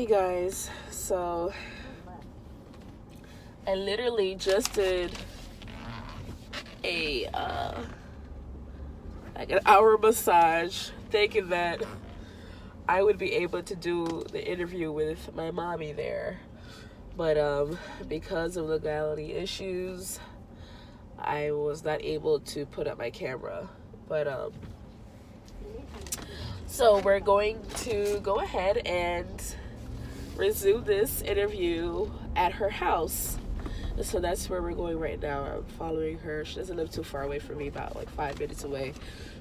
Hi guys, so I literally just did a like an hour massage, thinking that I would be able to do the interview with my mommy there, but because of legality issues, I was not able to put up my camera. But so we're going to go ahead and resume this interview at her house. So that's where we're going right now. I'm following her. She doesn't live too far away from me, about like 5 minutes away.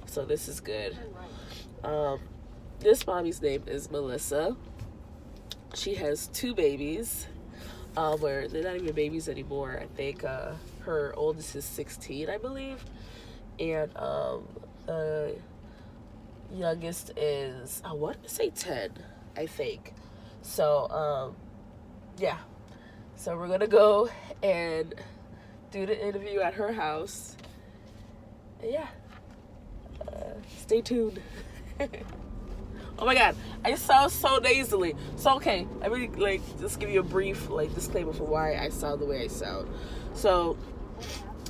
So this is good. This mommy's name is Melissa. She has 2 babies. Where they're not even babies anymore. I think her oldest is 16, I believe. And the youngest is, I want to say 10, I think. So, yeah. So we're going to go and do the interview at her house. And yeah. Stay tuned. Oh my god, I sound so nasally. So okay, let me just give you a brief disclaimer for why I sound the way I sound. So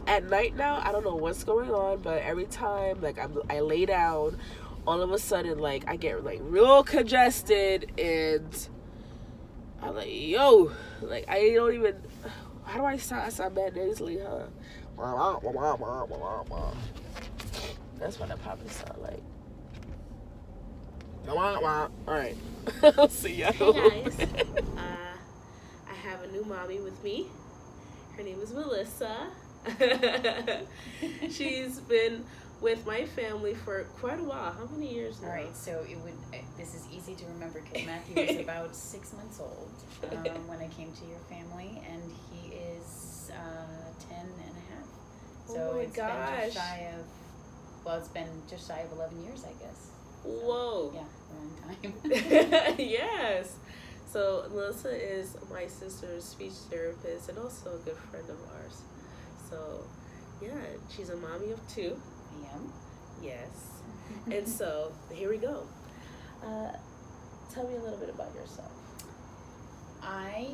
at night now, I don't know what's going on, but every time I lay down, all of a sudden I get real congested, and I'm like, yo, I don't even, how do I sound? I sound bad nasally, huh? That's what I probably sound like. Alright. I'll see y'all. Hey guys. I have a new mommy with me. Her name is Melissa. She's been with my family for quite a while. How many years now? Alright, so this is easy to remember because Matthew was about 6 months old when I came to your family, and he is 10 and a half. So it's been just shy of 11 years, I guess. Whoa. Yeah, a long time. Yes. So Melissa is my sister's speech therapist and also a good friend of ours. So yeah, she's a mommy of 2. I am. Yes. And so here we go. Tell me a little bit about yourself. I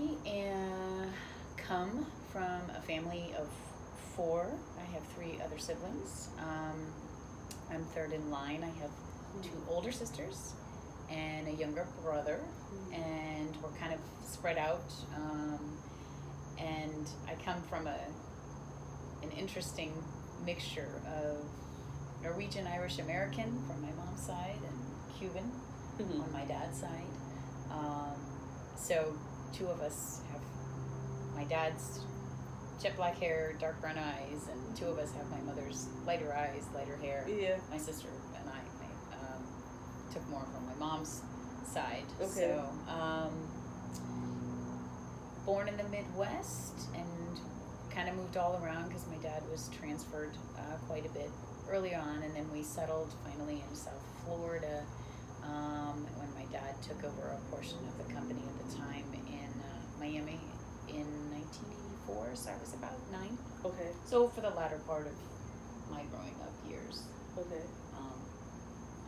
come from a family of 4. I have 3 other siblings. I'm third in line. I have 2 older sisters and a younger brother, and we're kind of spread out, and I come from an interesting mixture of Norwegian, Irish, American from my mom's side, and Cuban on my dad's side. So 2 of us have my dad's jet black hair, dark brown eyes, and 2 of us have my mother's lighter eyes, lighter hair. Yeah. My sister and I took more from my mom's side. Okay. So, born in the Midwest and kind of moved all around because my dad was transferred quite a bit early on, and then we settled finally in South Florida when my dad took over a portion of the company at the time in Miami in 1984, so I was about 9. Okay. So for the latter part of my growing up years. Okay.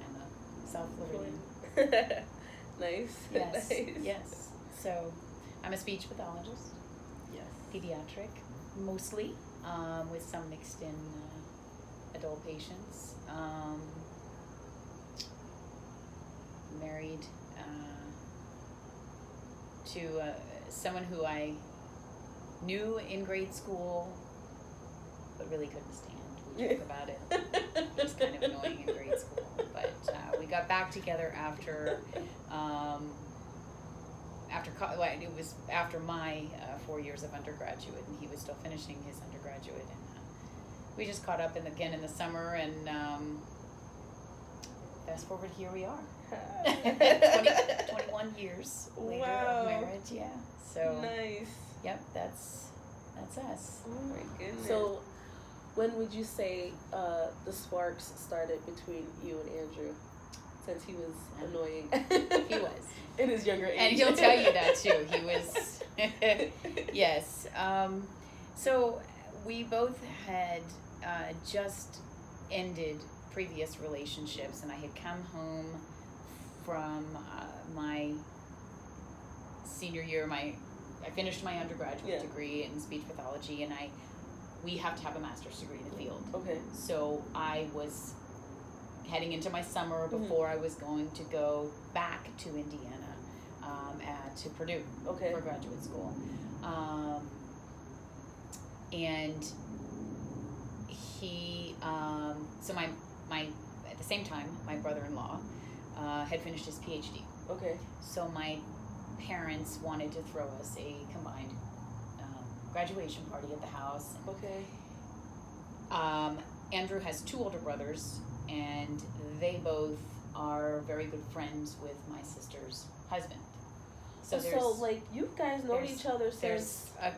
I'm a South Floridian. Nice. Yes. Nice. Yes. So I'm a speech pathologist. Yes. Pediatric, mostly, with some mixed in adult patients. Married to someone who I knew in grade school, but really couldn't stand. We joke about it. He was kind of annoying in grade school, but we got back together after it was after my 4 years of undergraduate, and he was still finishing his undergraduate, and we just caught up again in the summer, and fast forward, here we are. 21 years later of marriage. Yeah. So nice. Yep, that's us. Oh my goodness. So when would you say the sparks started between you and Andrew, since he was annoying? He was in his younger age, and he'll tell you that too. He was. Yes. So we both had just ended previous relationships, and I had come home from my senior year, I finished my undergraduate degree in speech pathology, and we have to have a master's degree in the field. Okay. So I was heading into my summer before I was going to go back to Indiana, to Purdue for graduate school. And he, so my at the same time, my brother-in-law had finished his PhD. Okay. So my parents wanted to throw us a combined graduation party at the house. Okay. Andrew has 2 older brothers, and they both are very good friends with my sister's husband. So like, you guys know each other since... There's a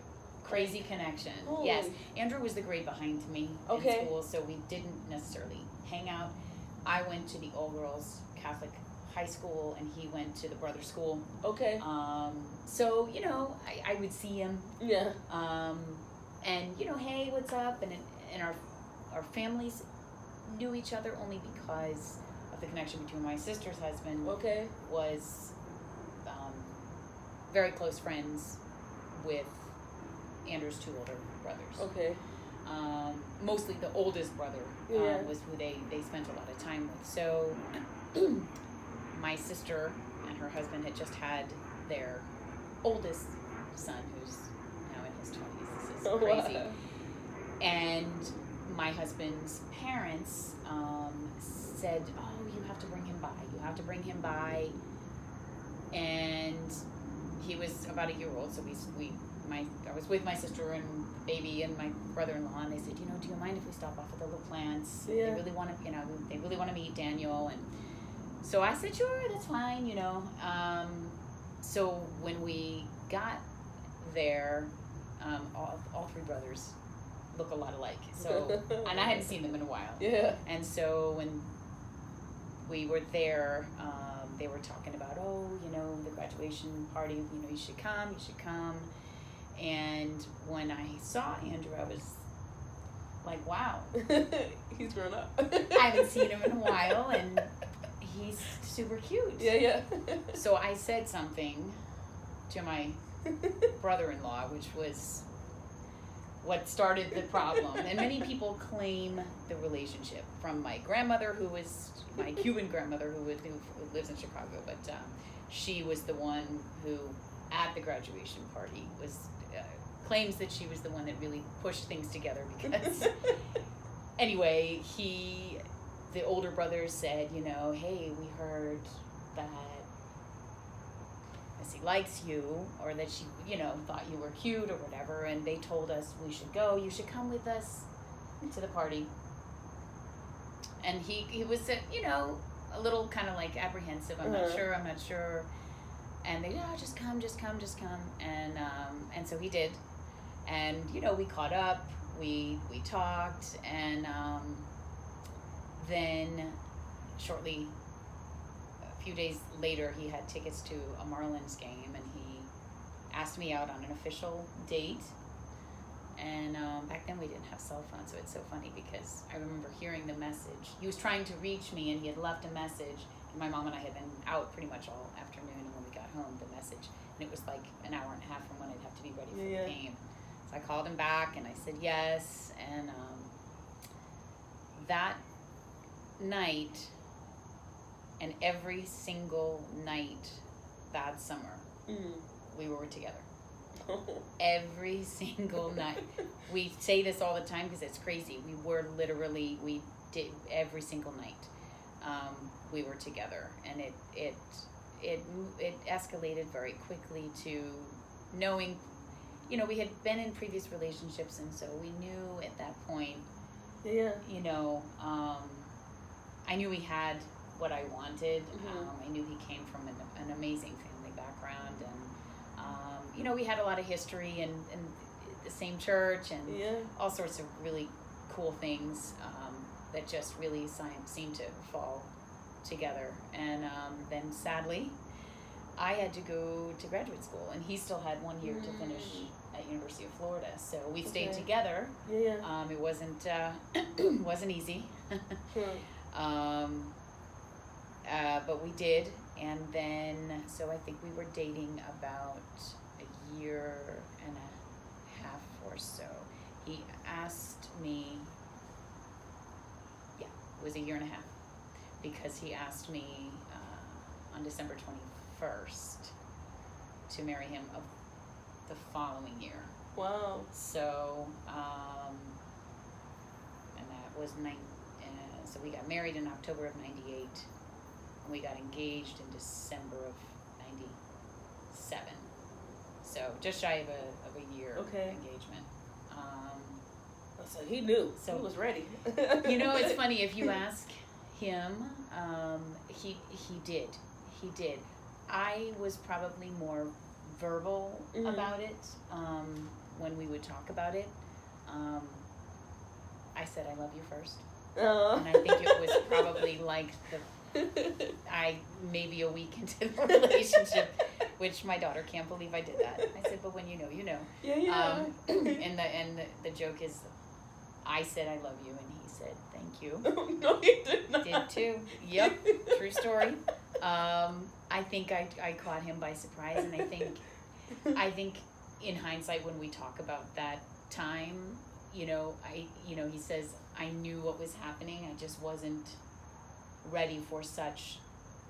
crazy connection. Holy. Yes. Andrew was the grade behind me in school, so we didn't necessarily hang out. I went to the all-girls Catholic high school, and he went to the brother school. Okay. So, you know, I would see him. Yeah. And, you know, hey, what's up? And our families knew each other only because of the connection between my sister's husband was very close friends with Andrew's 2 older brothers. Okay. Mostly the oldest brother was who they spent a lot of time with. So my sister and her husband had just had their oldest son, who's now in his 20s. This is crazy. Wow. And my husband's parents said, "Oh, you have to bring him by. You have to bring him by." And he was about a year old, so I was with my sister and baby and my brother-in-law, and they said, "You know, do you mind if we stop off at the little plants? Yeah. They really want to meet Daniel." And so I said, "Sure, that's fine," you know. So when we got there, all 3 brothers look a lot alike. So, and I hadn't seen them in a while. Yeah. And so when we were there, they were talking about, oh, you know, the graduation party, you know, you should come. And when I saw Andrew, I was like, wow. He's grown up. I haven't seen him in a while, and he's super cute. Yeah. So I said something to my brother-in-law, which was what started the problem. And many people claim the relationship from my grandmother, who was my Cuban grandmother, who lives in Chicago, but she was the one who, at the graduation party, claims that she was the one that really pushed things together, because anyway, the older brothers said, you know, hey, we heard that Missy likes you, or that she, you know, thought you were cute or whatever, and they told us we should go. You should come with us to the party. And he was, you know, a little kind of like apprehensive. I'm not sure. And they, just come. And so he did. And, you know, we caught up, we talked, and then shortly, a few days later, he had tickets to a Marlins game, and he asked me out on an official date. And back then we didn't have cell phones, so it's so funny because I remember hearing the message. He was trying to reach me, and he had left a message, and my mom and I had been out pretty much all afternoon, and when we got home, the message, and it was like an hour and a half from when I'd have to be ready for the game. So I called him back, and I said yes, and that night, and every single night that summer, we were together. Every single night. We say this all the time because it's crazy. We did every single night. We were together, and it escalated very quickly to knowing, you know, we had been in previous relationships, and so we knew at that point, you know, I knew he had what I wanted. I knew he came from an amazing family background, and you know, we had a lot of history and the same church, and all sorts of really cool things that just really seemed to fall together. And then sadly, I had to go to graduate school, and he still had 1 year to finish at University of Florida. So we stayed together. It wasn't easy. But we did, And then, so I think we were dating about a year and a half or so. He asked me, yeah, it was a year and a half, because he asked me on December 21st to marry him of the following year. Wow. So, and that was so we got married in October of 98, and we got engaged in December of 97. So just shy of a year engagement. So he knew. So he was ready. It's funny, if you ask him, he did. He did. I was probably more verbal about it when we would talk about it. I said I love you first. And I think it was probably like maybe a week into the relationship, which my daughter can't believe I did that. I said, but when you know, you know. Yeah. And the joke is, I said I love you, and he said thank you. No, he did not. Did too. Yep, true story. I think I caught him by surprise, and I think in hindsight, when we talk about that time, he says, I knew what was happening. I just wasn't ready for such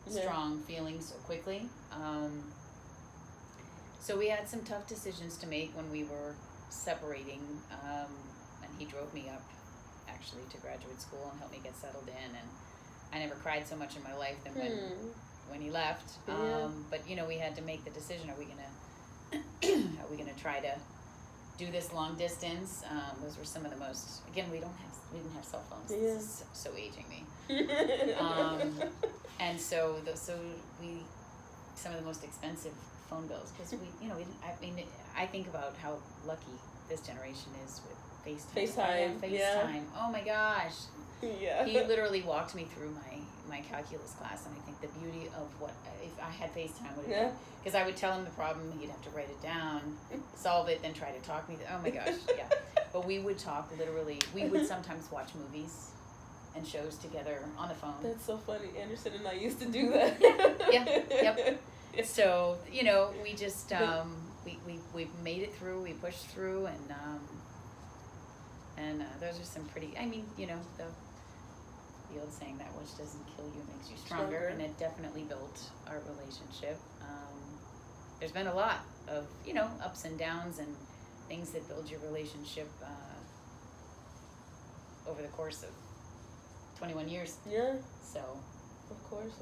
strong feelings so quickly. So we had some tough decisions to make when we were separating, and he drove me up actually to graduate school and helped me get settled in, and I never cried so much in my life than when he left. But we had to make the decision: are we gonna try to do this long distance? Those were some of the most. Again, we didn't have cell phones. Yeah. This is so aging me. And so we some of the most expensive phone bills, because I think about how lucky this generation is with FaceTime. FaceTime. Yeah. Oh my gosh. Yeah. He literally walked me through my calculus class, and I think the beauty of what if I had FaceTime would have been, because I would tell him the problem, he'd have to write it down, solve it, then try to talk me. Oh my gosh, yeah. But we would talk literally. We would sometimes watch movies and shows together on the phone. That's so funny. Anderson and I used to do that. Yep. So we just we made it through. We pushed through, and those are some pretty. The old saying that which doesn't kill you makes you stronger, and it definitely built our relationship. There's been a lot of ups and downs and things that build your relationship over the course of 21 years. Yeah. So. Of course.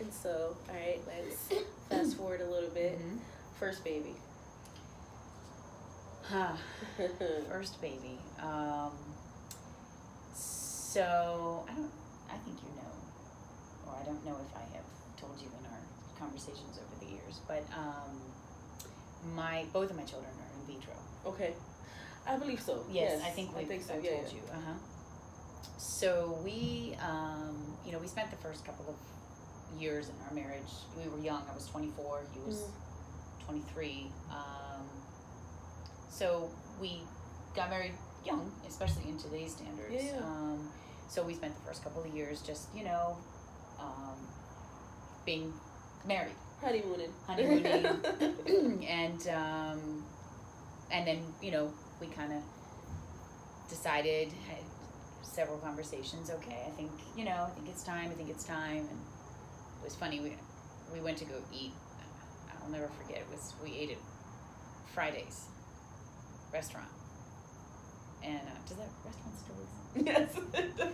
And so, all right, let's fast forward a little bit. Mm-hmm. First baby. First baby. So I think or I don't know if I have told you in our conversations over the years, but both of my children are in vitro. Okay. I believe so. Yes. I think so. I've told you. So we, we spent the first couple of years in our marriage. We were young. I was 24. He was 23. So we got married young, especially in today's standards. Yeah. So we spent the first couple of years just, being married. Honeymooning. And then, we kind of decided, had several conversations. Okay, I think it's time. And it was funny. We went to go eat. I'll never forget. We ate at Friday's restaurant. And does that restaurant still exist? Yes.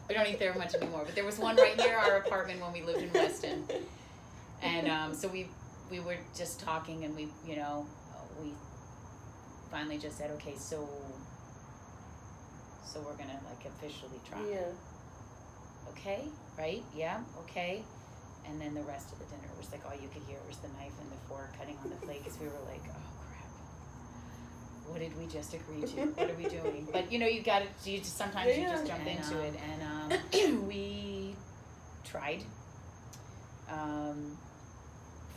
We don't eat there much anymore, but there was one right near our apartment when we lived in Weston. And so we were just talking, and we finally just said, okay, so we're gonna officially try. Yeah. Okay, right? Yeah, okay. And then the rest of the dinner was all you could hear was the knife and the fork cutting on the plate, because we were like, oh crap, what did we just agree to? What are we doing? But you sometimes you just jump into it, and we tried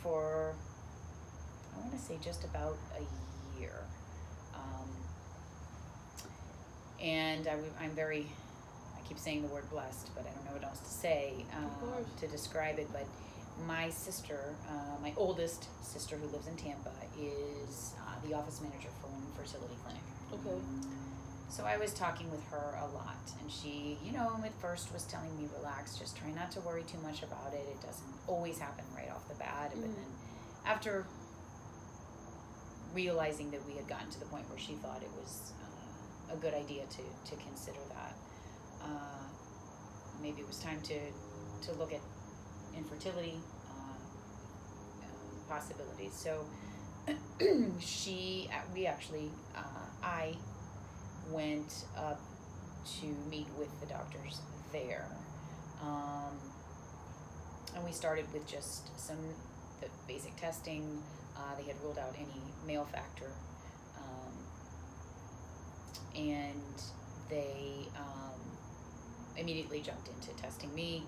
for, I want to say, just about a year. And I keep saying the word blessed, but I don't know what else to say to describe it. But my sister, my oldest sister who lives in Tampa, is the office manager for an infertility clinic. Okay. So I was talking with her a lot, and she, at first was telling me, relax, just try not to worry too much about it. It doesn't always happen right off the bat. But then after realizing that we had gotten to the point where she thought it was a good idea to consider that, maybe it was time to look at infertility possibilities. So I went up to meet with the doctors there, and we started with just the basic testing. They had ruled out any male factor, and they immediately jumped into testing me.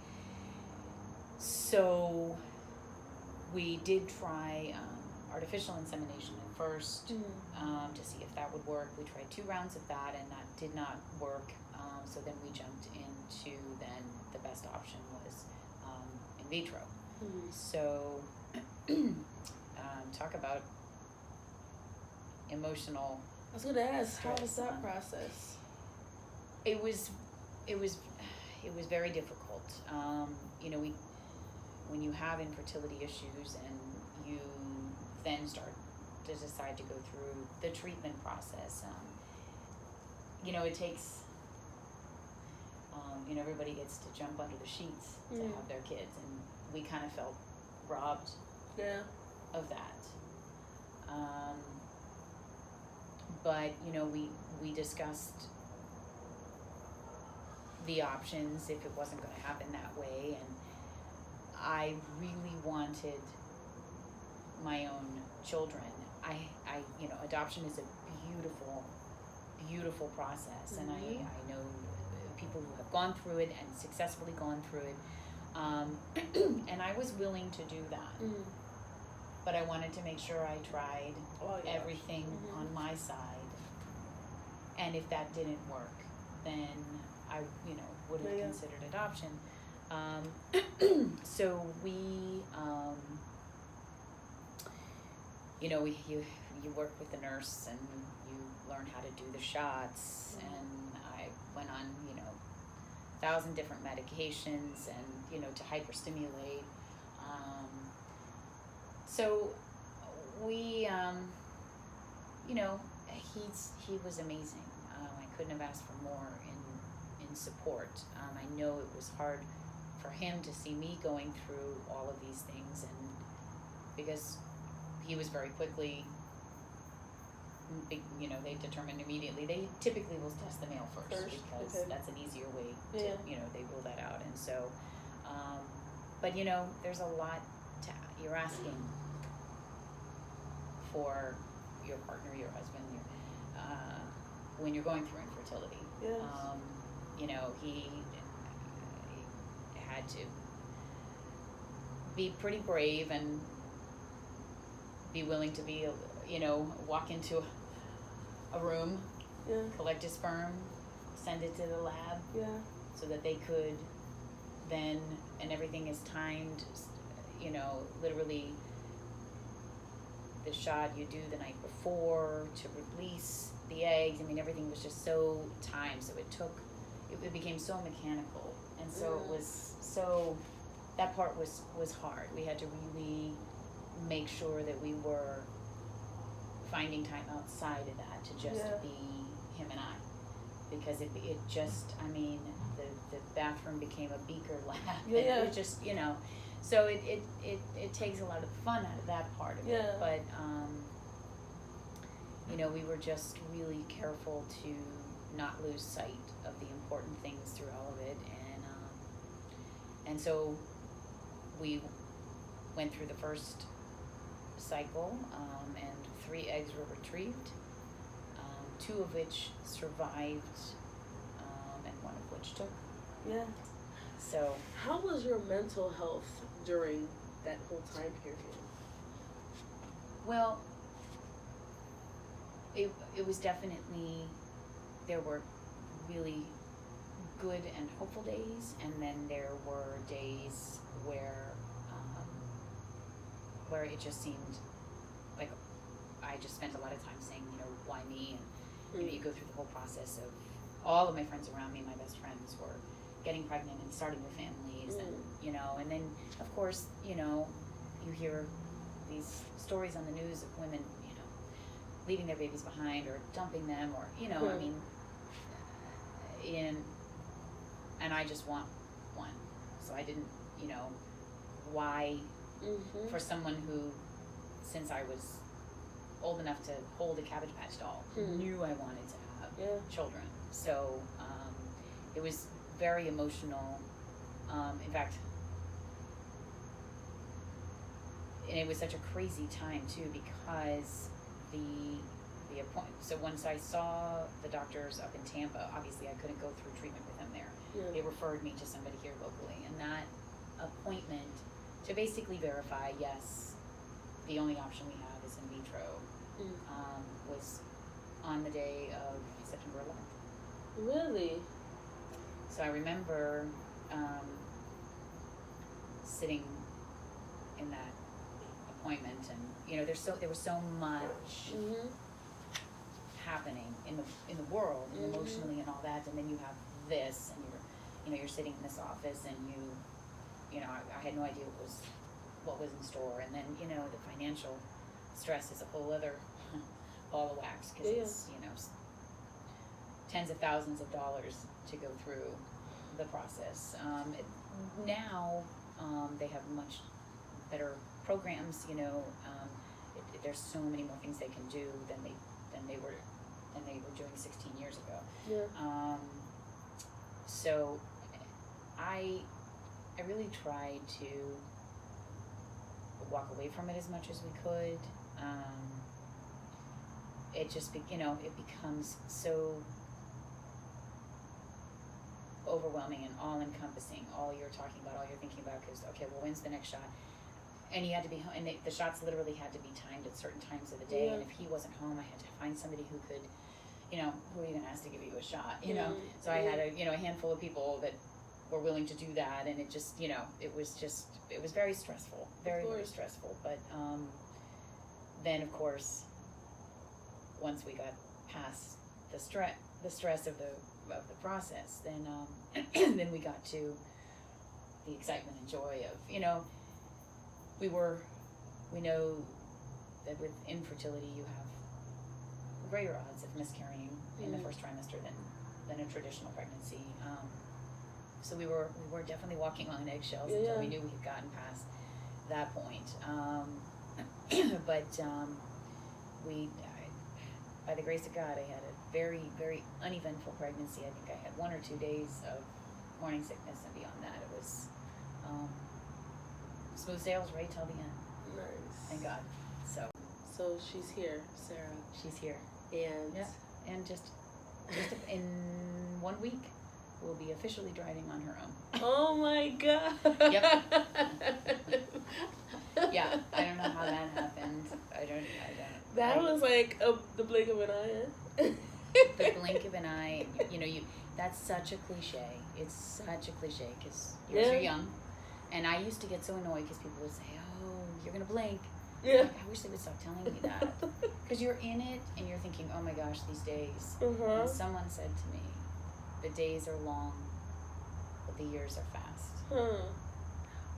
So we did try artificial insemination at first to see if that would work. We tried 2 rounds of that, and that did not work. So then we jumped into the best option was in vitro. So talk about emotional. I was gonna ask, how stress. was that process? It was very difficult. When you have infertility issues and you then start to decide to go through the treatment process, it takes, everybody gets to jump under the sheets to have their kids, and we kind of felt robbed of that. But, we discussed the options if it wasn't going to happen that way, and I really wanted my own children. Adoption is a beautiful, beautiful process, and I know people who have gone through it and successfully gone through it, and I was willing to do that. But I wanted to make sure I tried everything on my side, and if that didn't work, then I, would have considered adoption. So we, you work with the nurse and you learn how to do the shots, and I went on, 1,000 different medications and, to hyperstimulate. So we, he was amazing. I couldn't have asked for more in support. I know it was hard for him to see me going through all of these things, and because he was very quickly, they determined immediately. They typically will test the male first because that's an easier way to, they rule that out. And so, but there's a lot you're asking for your partner, your husband, when you're going through infertility. Yes. He had to be pretty brave and be willing to be, walk into a room, collect his sperm, send it to the lab, so that they could then, and everything is timed, literally the shot you do the night before to release the eggs. I mean, everything was just so timed, so it became so mechanical, and so it was that part was hard. We had to really make sure that we were finding time outside of that to just be him and I, because it just, the bathroom became a beaker lab, and it was just, so it takes a lot of the fun out of that part of it, but we were just really careful to not lose sight of the important things through all of it, and so we went through the first cycle, and 3 eggs were retrieved, 2 of which survived, and 1 of which took. So how was your mental health during that whole time period? Well, it was definitely, there were really good and hopeful days, and then there were days where it just seemed like I just spent a lot of time saying, why me? And you go through the whole process of all of my friends around me, my best friends were getting pregnant and starting their families, and then of course, you hear these stories on the news of women, leaving their babies behind or dumping them, or I mean, and I just want one, so I didn't, why for someone who, since I was old enough to hold a Cabbage Patch doll, knew I wanted to have children. So it was very emotional. In fact, and it was such a crazy time too, because the appointment. So once I saw the doctors up in Tampa, obviously I couldn't go through treatment with them there. Yeah. They referred me to somebody here locally, and that appointment to basically verify, yes, the only option we have is in vitro, was on the day of September 11th. Really? So I remember sitting in that appointment, and there was so much happening in the world, emotionally and all that, and then you have this, and you're sitting in this office, and I had no idea what was in store, and then the financial stress is a whole other ball of wax, because it's tens of thousands of dollars to go through the process. Now they have much better programs. There's so many more things they can do than they were doing 16 years ago. Yeah. So I really tried to walk away from it as much as we could. It just it becomes so overwhelming and all-encompassing. All you're talking about, all you're thinking about, because when's the next shot? And he had to be home, and the shots literally had to be timed at certain times of the day. And if he wasn't home, I had to find somebody who could, who even asked to give you a shot, So I had a handful of people that were willing to do that, and it just, it was very stressful, very stressful. But then of course, once we got past the stress of the process, then then we got to the excitement and joy of, we know that with infertility you have greater odds of miscarrying in the first trimester than a traditional pregnancy. So we were definitely walking on eggshells until we knew we had gotten past that point. But by the grace of God, I had a very, very uneventful pregnancy. I think I had 1 or 2 days of morning sickness, and beyond that, it was smooth sails right till the end. Nice. Thank God. So she's here, Sarah. She's here. And just in 1 week, will be officially driving on her own. Oh my God. Yep. Yeah, I don't know how that happened. I don't. That was like the blink of an eye. The blink of an eye. That's such a cliche. It's such a cliche, because you're young, and I used to get so annoyed because people would say, "Oh, you're gonna blink." Yeah. I wish they would stop telling me that, because you're in it and you're thinking, "Oh my gosh, these days." And someone said to me, "The days are long, but the years are fast."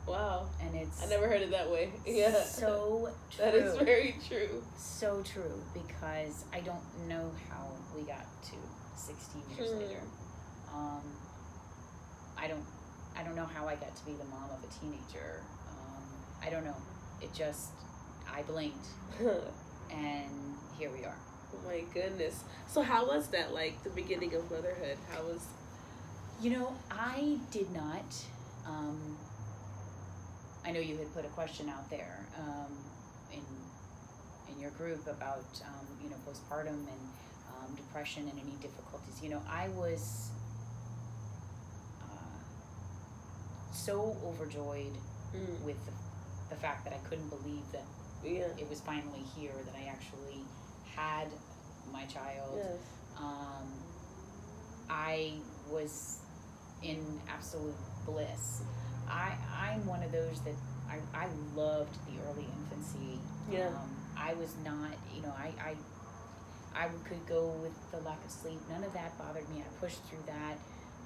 Wow. And I never heard it that way. Yeah. So true. That is very true. So true, because I don't know how we got to 16 years later. I don't know how I got to be the mom of a teenager. I don't know. I blinked, and here we are. Oh my goodness. So how was that, like, the beginning of motherhood? How was... I did not... I know you had put a question out there in your group about, postpartum and depression and any difficulties. I was so overjoyed with the fact that I couldn't believe that it was finally here, that I actually had my child. Yes. I was in absolute bliss. I'm one of those that I loved the early infancy. Yeah. I was not, I could go with the lack of sleep. None of that bothered me. I pushed through that.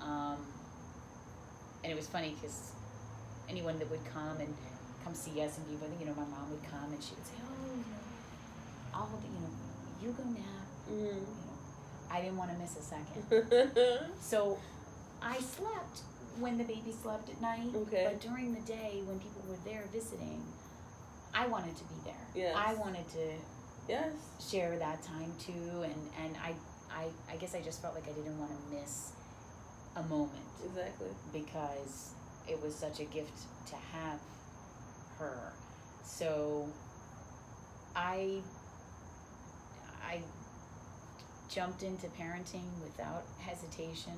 And it was funny because anyone that would come see us and be with, my mom would come and she would say, oh, I'll, you go nap. I didn't want to miss a second. So I slept when the baby slept at night. Okay. But during the day when people were there visiting, I wanted to be there. Yes. I wanted to yes. share that time too. And I guess I just felt like I didn't want to miss a moment. Exactly. Because it was such a gift to have her. So I jumped into parenting without hesitation,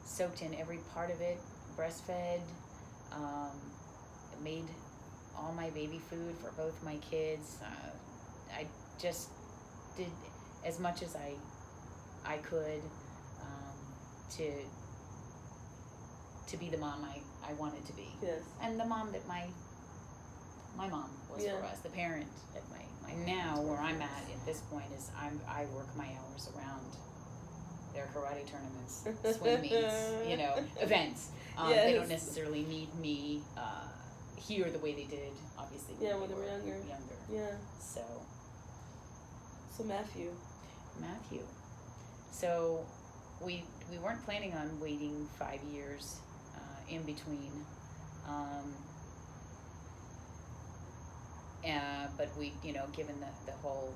soaked in every part of it, breastfed, made all my baby food for both my kids. I just did as much as I could to be the mom I wanted to be. Yes. And the mom that my mom was for us, the parent at my now where I'm at this point is I work my hours around their karate tournaments, swim meets, events. Yes. They don't necessarily need me here the way they did, obviously. When they were younger. Yeah. So Matthew. So we weren't planning on waiting 5 years in between. But we, given the whole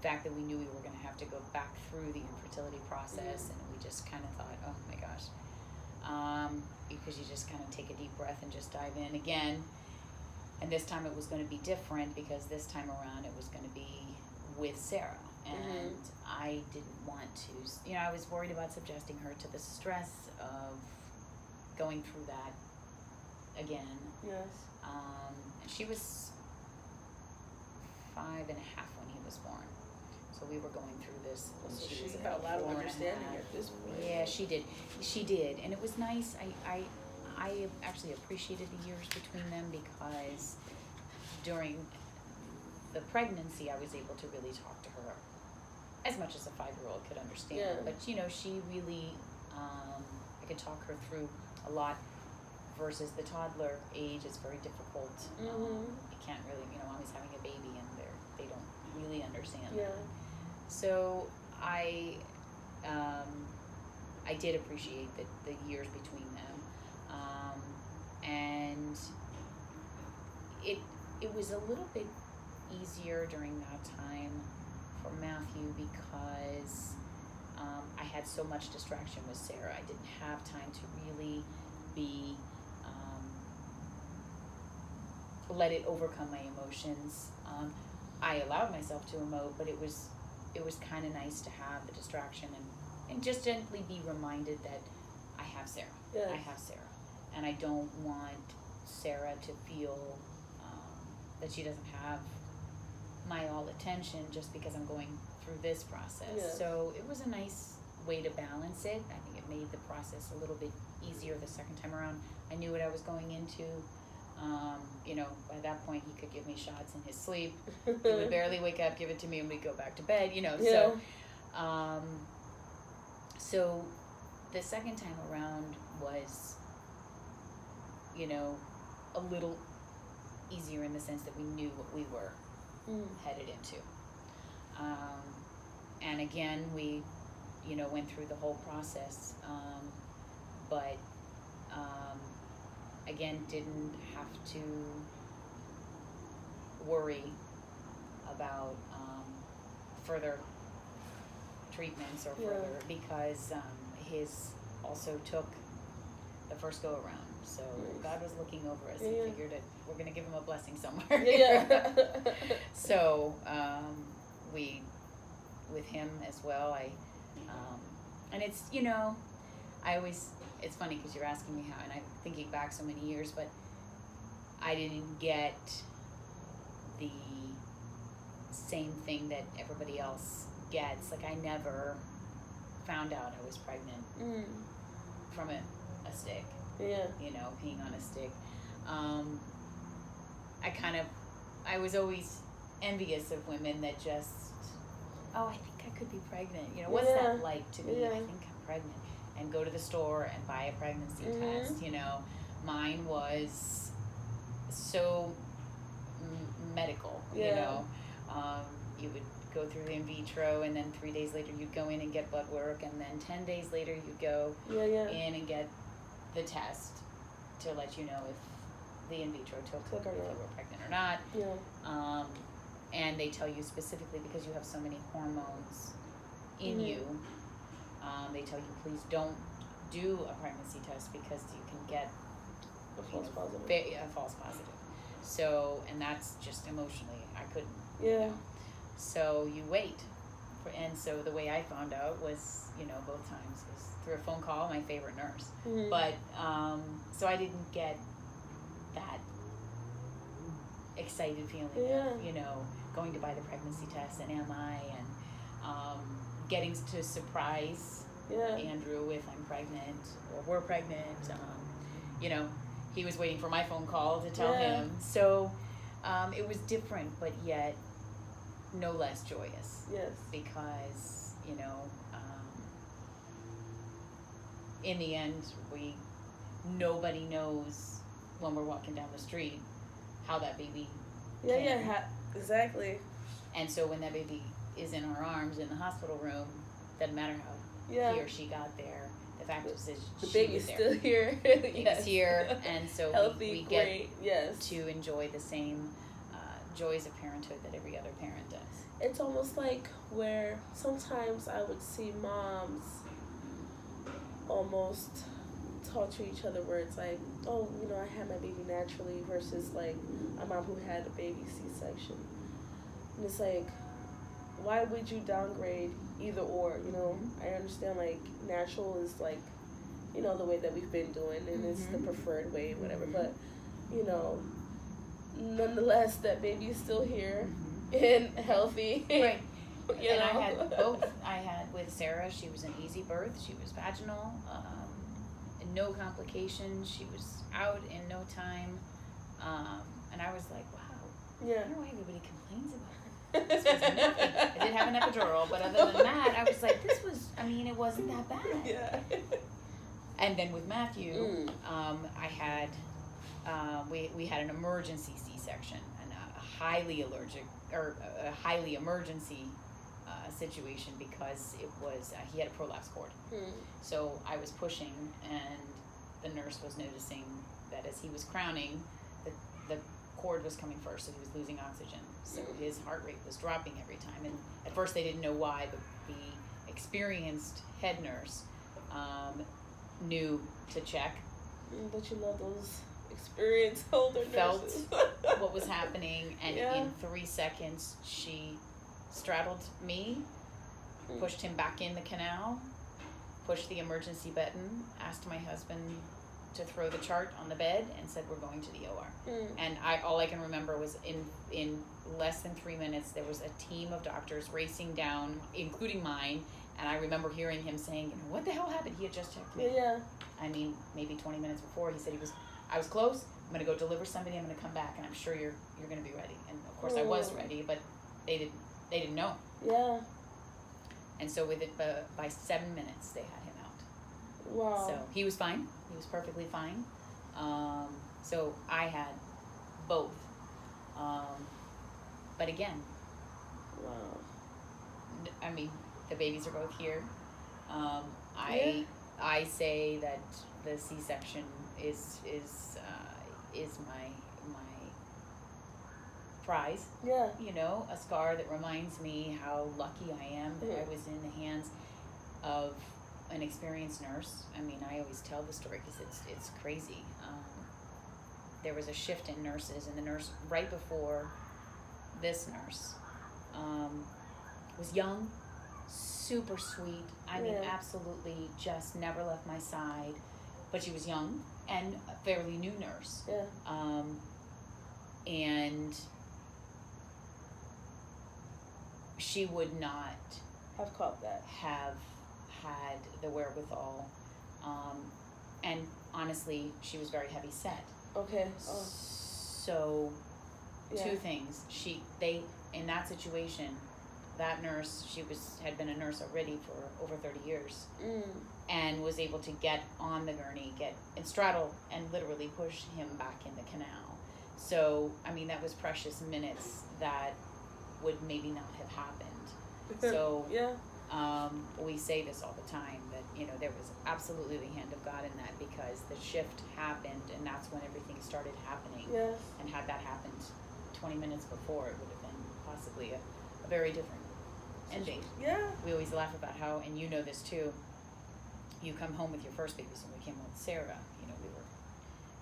fact that we knew we were going to have to go back through the infertility process, and we just kind of thought, oh my gosh, because you just kind of take a deep breath and just dive in again. And this time it was going to be different because this time around it was going to be with Sarah. And I didn't want to, I was worried about subjecting her to the stress of going through that again. Yes. And she was 5.5 when he was born. So we were going through this. So she she's was got a lot of 4.5. understanding at this point. Yeah, she did. And it was nice. I actually appreciated the years between them because during the pregnancy I was able to really talk to her as much as a 5-year-old could understand. Yeah. But she really, I could talk her through a lot versus the toddler age is very difficult. You can't really, mommy's having a baby and they don't really understand that. So I did appreciate the years between them. And it was a little bit easier during that time for Matthew because I had so much distraction with Sarah. I didn't have time to really be let it overcome my emotions. I allowed myself to emote, but it was kind of nice to have the distraction and just gently be reminded that I have Sarah. Yes. I have Sarah. And I don't want Sarah to feel that she doesn't have my all attention just because I'm going through this process. Yes. So it was a nice way to balance it. I think it made the process a little bit easier the second time around. I knew what I was going into. By that point he could give me shots in his sleep. He would barely wake up, give it to me, and we'd go back to bed, So the second time around was, a little easier in the sense that we knew what we were headed into. And again, we, went through the whole process, but again, didn't have to worry about further treatments or further because his also took the first go around. So God was looking over us and figured that we're going to give him a blessing somewhere. So we, with him as well, and it's, it's funny because you're asking me how, and I'm thinking back so many years, but I didn't get the same thing that everybody else gets. Like I never found out I was pregnant from a stick. Yeah. You know, peeing on a stick. I was always envious of women that just, oh, I think I could be pregnant. You know, what's that like to be, I think I'm pregnant, and go to the store and buy a pregnancy test, you know. Mine was so medical, you know. You would go through the in vitro, and then 3 days later you'd go in and get blood work, and then 10 days later you'd go in and get the test to let you know if the in vitro took if you were pregnant or not. And they tell you specifically, because you have so many hormones in you, they tell you please don't do a pregnancy test because you can get a false positive. A false positive. So, and that's just emotionally, I couldn't. Yeah. You know? So you wait. And so the way I found out was, you know, both times was through a phone call, my favorite nurse. But, so I didn't get that excited feeling of, you know, going to buy the pregnancy test and am I, and getting to surprise Andrew if I'm pregnant or we're pregnant. You know, he was waiting for my phone call to tell him. So it was different, but yet no less joyous. Yes. Because, you know, in the end, nobody knows when we're walking down the street how that baby exactly. And so when that baby is in our arms in the hospital room, doesn't matter how he or she got there. The fact is the she baby's was there. still here. It's here, and so healthy, we great, get to enjoy the same joys of parenthood that every other parent does. It's almost like where sometimes I would see moms almost talk to each other where it's like, oh, you know, I had my baby naturally versus like a mom who had a baby C-section. And it's like, why would you downgrade either or, you know? I understand like natural is like, you know, the way that we've been doing and it's the preferred way, whatever. But, you know, nonetheless, that baby is still here and healthy. Right. You and know? I had both. I had with Sarah, she was an easy birth. She was vaginal, no complications. She was out in no time. And I was like, wow. I don't know why everybody complains about it. This was nothing. I did have an epidural, but other than that, I was like, it wasn't that bad. Yeah. And then with Matthew, I had, we had an emergency C-section and a highly allergic, or a highly emergency situation because it was, he had a prolapse cord. So I was pushing and the nurse was noticing that as he was crowning, the cord was coming first, so he was losing oxygen. So his heart rate was dropping every time. And at first they didn't know why, but the experienced head nurse knew to check. But you love those experienced older nurses. Felt what was happening, and in 3 seconds she straddled me, pushed him back in the canal, pushed the emergency button, asked my husband to throw the chart on the bed, and said, we're going to the OR. And all I can remember was in less than 3 minutes there was a team of doctors racing down, including mine, and I remember hearing him saying, what the hell happened? He had just checked me. I mean, maybe 20 minutes before, he said I was close, I'm going to go deliver somebody, I'm going to come back, and I'm sure you're going to be ready. And of course I was ready, but they didn't know. And so by 7 minutes they had him out. Wow. So he was fine. He was perfectly fine. So I had both. But again, I mean, the babies are both here. I say that the C-section is my prize. You know, a scar that reminds me how lucky I am that I was in the hands of an experienced nurse. I mean, I always tell the story because it's crazy. There was a shift in nurses, and the nurse right before this nurse was young, super sweet. I mean, absolutely just never left my side. But she was young and a fairly new nurse. And she would not have caught that. Have had the wherewithal And honestly, she was very heavy set. Okay. Oh. So, two things. They in that situation, that nurse, had been a nurse already for over 30 years, and was able to get on the gurney, and straddle, and literally push him back in the canal. So, I mean, that was precious minutes that would maybe not have happened. So, we say this all the time, that, there was absolutely the hand of God in that, because the shift happened, and that's when everything started happening. Yes. And had that happened 20 minutes before, it would have been possibly a very different ending. Yeah. We always laugh about how, and you know this too, you come home with your first baby. So when we came home with Sarah,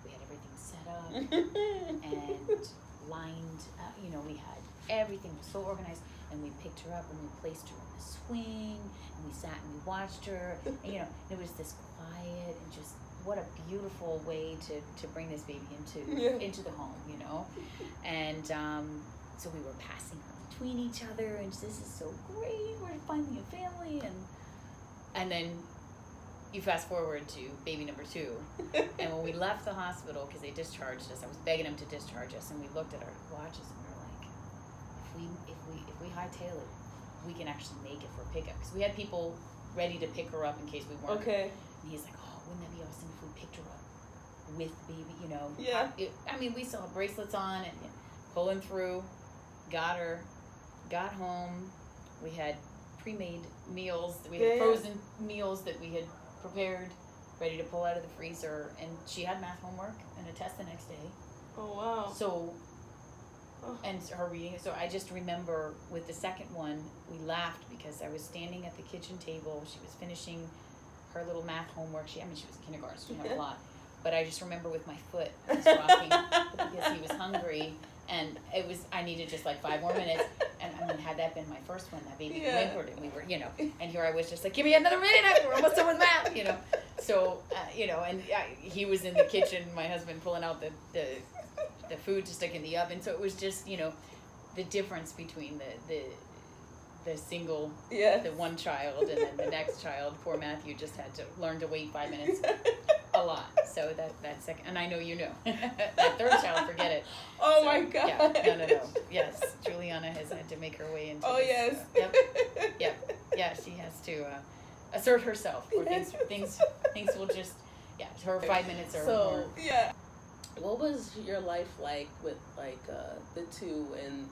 we had everything set up and lined up, we had everything was so organized, and we picked her up and we placed her in the swing, and we sat and we watched her, and it was this quiet, and just what a beautiful way to bring this baby into the home, and so we were passing her between each other, and this is so great, we're finally a family, and then you fast forward to baby number 2, and when we left the hospital, because they discharged us, I was begging them to discharge us, and we looked at our watches, and we were like, if we hightail it, we can actually make it for a pickup, because we had people ready to pick her up in case we weren't. Okay. And he's like, oh, wouldn't that be awesome if we picked her up with baby, Yeah. We still have bracelets on, and pulling through, got her, got home, we had pre-made meals, we had frozen meals that we had prepared, ready to pull out of the freezer, and she had math homework and a test the next day. Oh, wow. So, and her reading, so I just remember with the second one, we laughed because I was standing at the kitchen table, she was finishing her little math homework, she was in kindergarten, so she didn't have a lot, but I just remember with my foot, I was rocking, because he was hungry, and I needed just like 5 more minutes, and I mean, had that been my first one, that baby whimpered, and we were, and here I was just like, give me another minute, we're almost done with math, so, and he was in the kitchen, my husband pulling out the food to stick in the oven, so it was just, the difference between the single, the one child, and then the next child, poor Matthew just had to learn to wait 5 minutes a lot. So that second, and I know that third child, forget it. Oh, so, my God. Yeah, no. Yes, Juliana has had to make her way into Oh, this. yes. Yep. Yeah, she has to assert herself, or things will just, her 5 minutes or more. Yeah. What was your life like with, the 2, and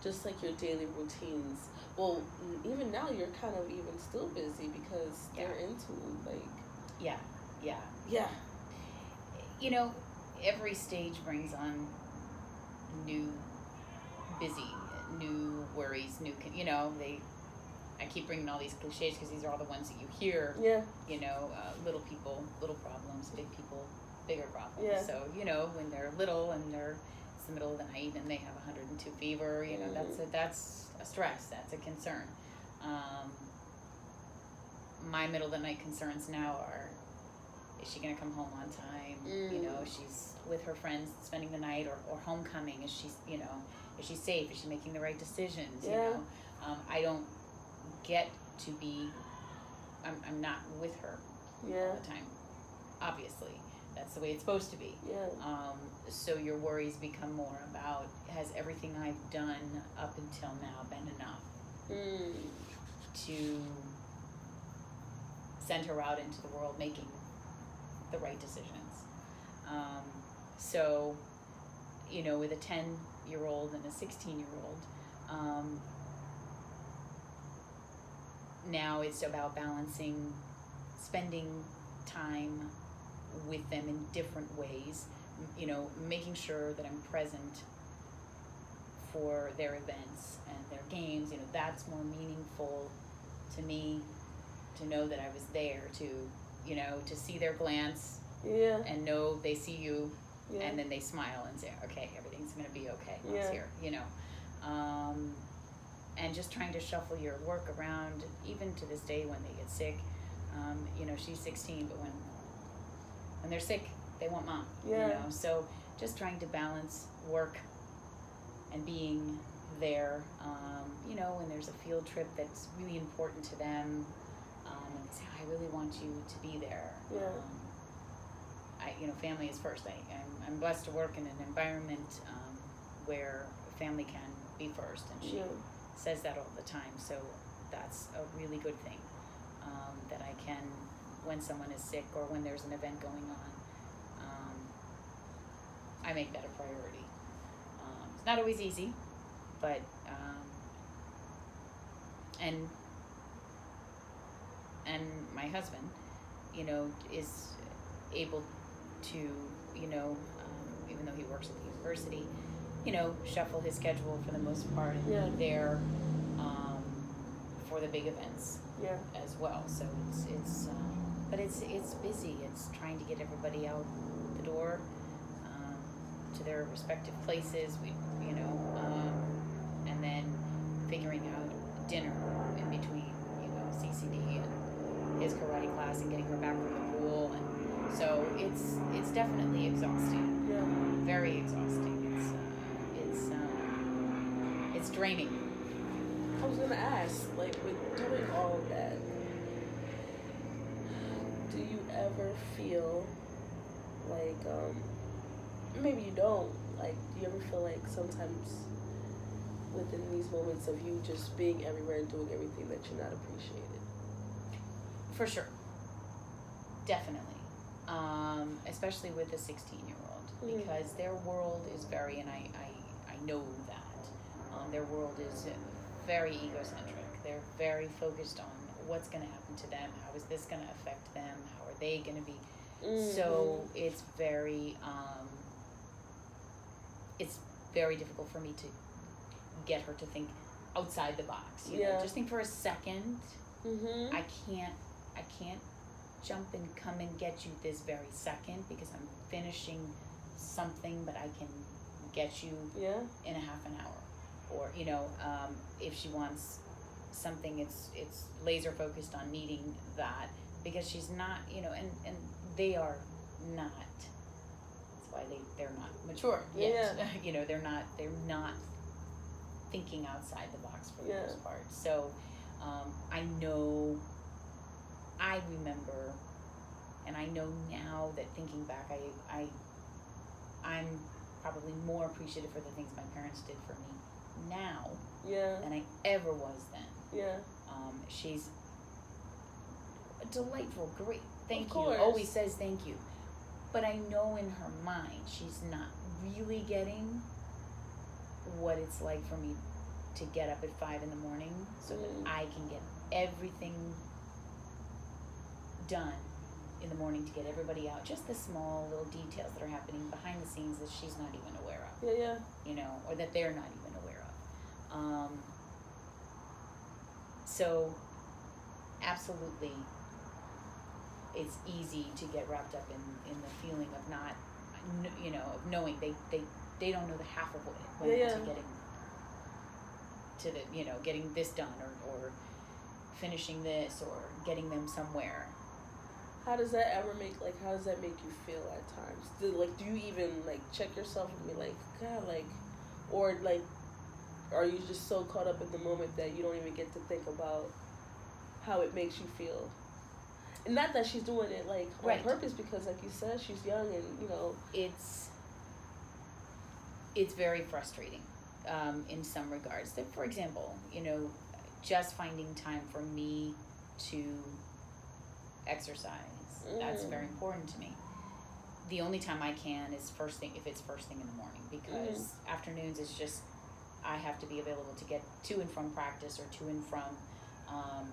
just, your daily routines? Well, even now you're kind of even still busy because they're into, Yeah. Yeah. Every stage brings on new worries, I keep bringing all these cliches because these are all the ones that you hear. Yeah. Little people, little problems, big people, bigger problems. Yeah. So, when they're little and it's the middle of the night and they have 102 fever, that's a stress, that's a concern. My middle of the night concerns now are, is she going to come home on time? She's with her friends spending the night, or homecoming. Is she safe? Is she making the right decisions? Yeah. I don't get to be, I'm not with her all the time. Obviously, that's the way it's supposed to be. Yeah. So your worries become more about, has everything I've done up until now been enough to send her out into the world making the right decisions? So, with a 10-year-old and a 16-year-old, now it's about balancing, spending time with them in different ways, making sure that I'm present for their events and their games. That's more meaningful to me, to know that I was there, to see their glance, and know they see you, and then they smile and say, okay, everything's going to be okay, Mom's here, and just trying to shuffle your work around, even to this day when they get sick. She's 16, but when they're sick, they want Mom, so just trying to balance work and being there, when there's a field trip that's really important to them, and they say, I really want you to be there. family is first. I'm blessed to work in an environment where family can be first, and she says that all the time. So that's a really good thing, that I can, when someone is sick or when there's an event going on, I make that a priority. It's not always easy, but and my husband, is able to, even though he works at the university, shuffle his schedule for the most part and be there for the big events as well. So but it's busy. It's trying to get everybody out the door to their respective places. And then figuring out dinner in between, CCD and his karate class and getting her back from the pool, and so it's definitely exhausting. Very exhausting. It's draining. I was gonna ask, like, with doing all of that, do you ever feel like, maybe you don't, like, do you ever feel like sometimes within these moments of you just being everywhere and doing everything that you're not appreciated? For sure. Definitely. Especially with a 16-year-old, because their world is very, and I know that, their world is very egocentric. They're very focused on what's going to happen to them, how is this going to affect them, how are they going to be. So it's very difficult for me to get her to think outside the box. You know, just think for a second. I can't jump and come and get you this very second because I'm finishing something, but I can get you in a half an hour. Or, if she wants something, it's laser focused on needing that, because she's not, and they are not. That's why they're not mature yet. They're not thinking outside the box for the most part. So I remember, and I know now that thinking back, I'm probably more appreciative for the things my parents did for me now than I ever was then. She's a delightful, great, thank you, always says thank you. But I know in her mind she's not really getting what it's like for me to get up at 5 a.m. so that I can get everything done in the morning to get everybody out. Just the small little details that are happening behind the scenes that she's not even aware of. Or that they're not even aware of. So absolutely, it's easy to get wrapped up in the feeling of not, of knowing they don't know the half of what it went into getting to the, getting this done or finishing this or getting them somewhere. How does that make you feel at times? Do you even, check yourself and be like, God, or, are you just so caught up in the moment that you don't even get to think about how it makes you feel? And not that she's doing it, on purpose, because, like you said, she's young and, It's very frustrating, in some regards. That, for example, just finding time for me to exercise. That's very important to me. The only time I can is if it's first thing in the morning, because afternoons is just, I have to be available to get to and from practice or to and from,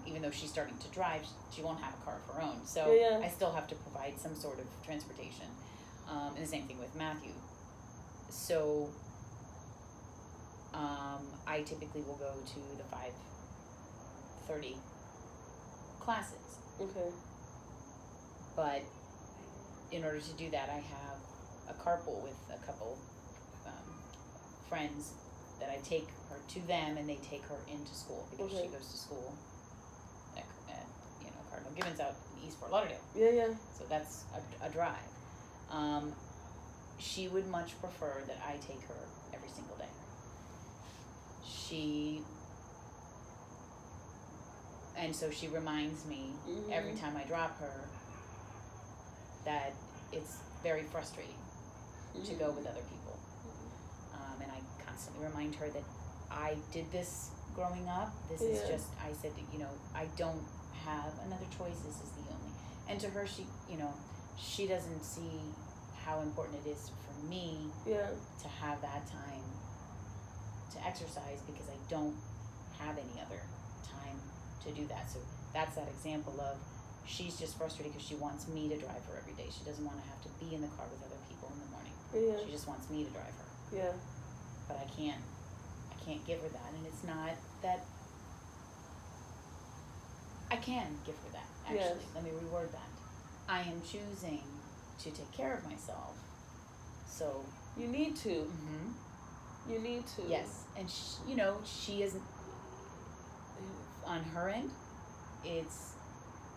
even though she's starting to drive, she won't have a car of her own. So I still have to provide some sort of transportation. And the same thing with Matthew. So I typically will go to the 5:30 classes. But in order to do that, I have a carpool with a couple friends that I take her to them, and they take her into school because she goes to school at Cardinal Gibbons out in East Fort Lauderdale. So that's a drive. She would much prefer that I take her every single day. And so she reminds me every time I drop her that it's very frustrating to go with other people. And I constantly remind her that I did this growing up. This is just, I said, I don't have another choice. This is the only. And to her, she doesn't see how important it is for me to have that time to exercise, because I don't have any other time to do that. So that's that example of, she's just frustrated because she wants me to drive her every day. She doesn't want to have to be in the car with other people in the morning. She just wants me to drive her. But I can't give her that, and it's not that I can give her that, actually. Let me reword that. I am choosing to take care of myself. So you need to. You need to. Yes, and she isn't, on her end, it's,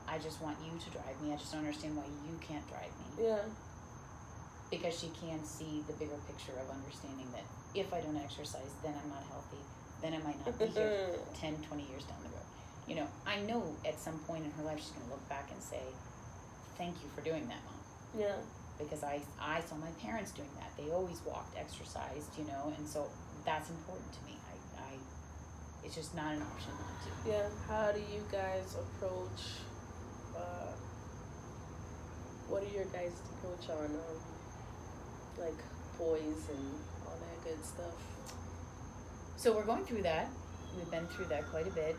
I just want you to drive me. I just don't understand why you can't drive me. Because she can see the bigger picture of understanding that if I don't exercise, then I'm not healthy. Then I might not be here 10, 20 years down the road. I know at some point in her life she's going to look back and say, thank you for doing that, Mom. Because I saw my parents doing that. They always walked, exercised, and so that's important to me. I it's just not an option not to. How do you guys approach, what are your guys' approach on, like, boys and all that good stuff? So we're going through that. We've been through that quite a bit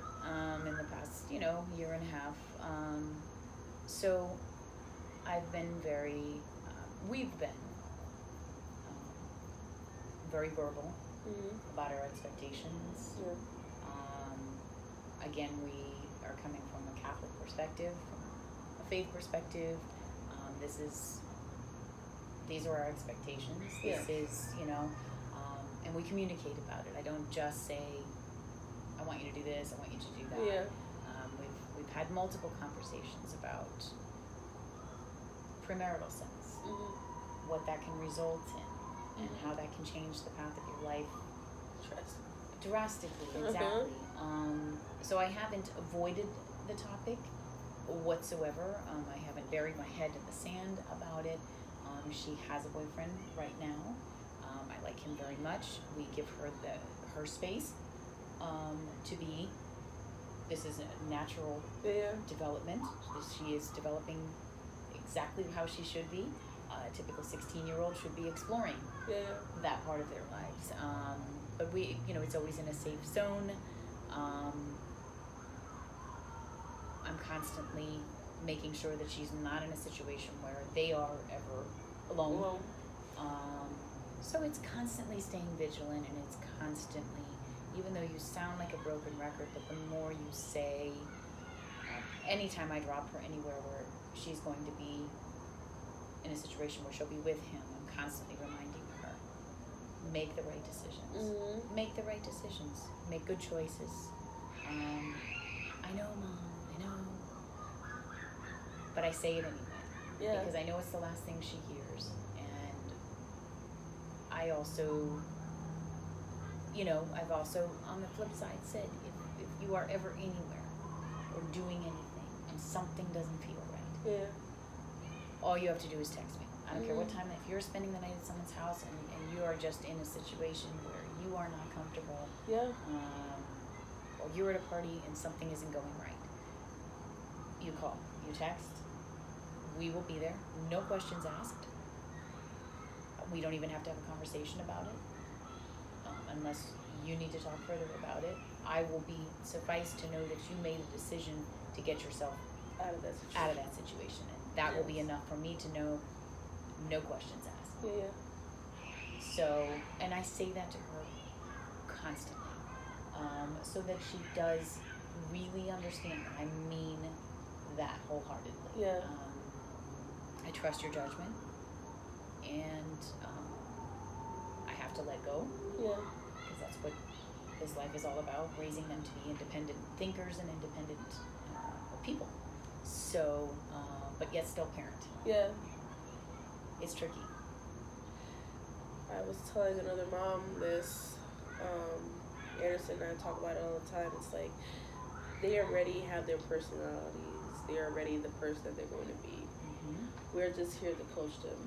in the past, year and a half. So I've been we've been very verbal about our expectations. Again, we are coming from a Catholic perspective, from a faith perspective. These are our expectations. This is, and we communicate about it. I don't just say, I want you to do this, I want you to do that. We've had multiple conversations about premarital sex, what that can result in, and how that can change the path of your life drastically. Exactly. So I haven't avoided the topic whatsoever. I haven't buried my head in the sand about it. She has a boyfriend right now. I like him very much. We give her her space to be. This is a natural development. She is developing exactly how she should be. A typical 16-year-old should be exploring that part of their lives. But we, it's always in a safe zone. I'm constantly making sure that she's not in a situation where they are ever alone. So it's constantly staying vigilant, and it's constantly, even though you sound like a broken record, but the more you say, anytime I drop her anywhere where she's going to be in a situation where she'll be with him, I'm constantly reminding her, make the right decisions. Make the right decisions. Make good choices. I know, Mom, I know. But I say it anyway. Because I know it's the last thing she hears. And I also, I've also, on the flip side, said, if you are ever anywhere or doing anything and something doesn't feel right, all you have to do is text me. I don't care what time. If you're spending the night at someone's house and you are just in a situation where you are not comfortable, or you're at a party and something isn't going right, you call, you text. We will be there. No questions asked. We don't even have to have a conversation about it, unless you need to talk further about it. I will be sufficed to know that you made a decision to get yourself out of that situation. And that will be enough for me to know, no questions asked. So, and I say that to her constantly, so that she does really understand that I mean that wholeheartedly. I trust your judgment, and I have to let go, because that's what this life is all about, raising them to be independent thinkers and independent people. So, but yet still parent. It's tricky. I was telling another mom this, Anderson and I talk about it all the time. It's like, they already have their personalities. They are already the person that they're going to be. We're just here to coach them